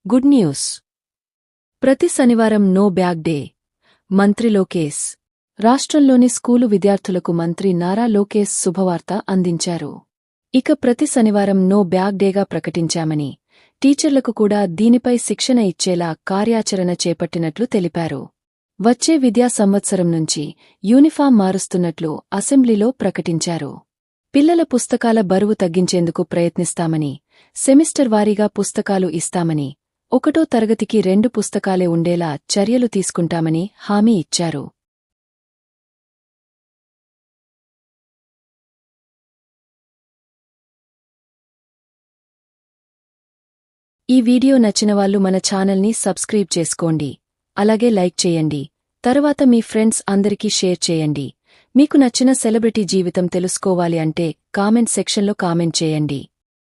Good news. ప్రతి శనివారం no bag day. మంత్రి లోకేశ్. రాష్ట్రంలోని స్కూలు విద్యార్థులకు మంత్రి నారా లోకేశ్ శుభవార్త అందించారు. ఇక ప్రతి శనివారం నో బ్యాగ్ డేగా ప్రకటించామని, టీచర్లకు కూడా దీనిపై శిక్షణ ఇచ్చేలా కార్యాచరణ చేపట్టినట్లు తెలిపారు. వచ్చే విద్యా సంవత్సరం నుంచి యూనిఫాం మారుస్తున్నట్లు అసెంబ్లీలో ప్రకటించారు. పిల్లల పుస్తకాల బరువు తగ్గించేందుకు ప్రయత్నిస్తామని, సెమిస్టర్ వారీగా పుస్తకాలు ఇస్తామని, 1వ తరగతికి 2 పుస్తకాలే ఉండేలా చర్యలు తీసుకుంటామని హామీ ఇచ్చారు. ఈ వీడియో నచ్చినవాళ్లు మన ఛానల్ని సబ్స్క్రైబ్ చేసుకోండి. అలాగే లైక్ చేయండి. తరువాత మీ ఫ్రెండ్స్ అందరికీ షేర్ చేయండి. మీకు నచ్చిన సెలబ్రిటీ జీవితం తెలుసుకోవాలి అంటే కామెంట్ సెక్షన్లో కామెంట్ చేయండి.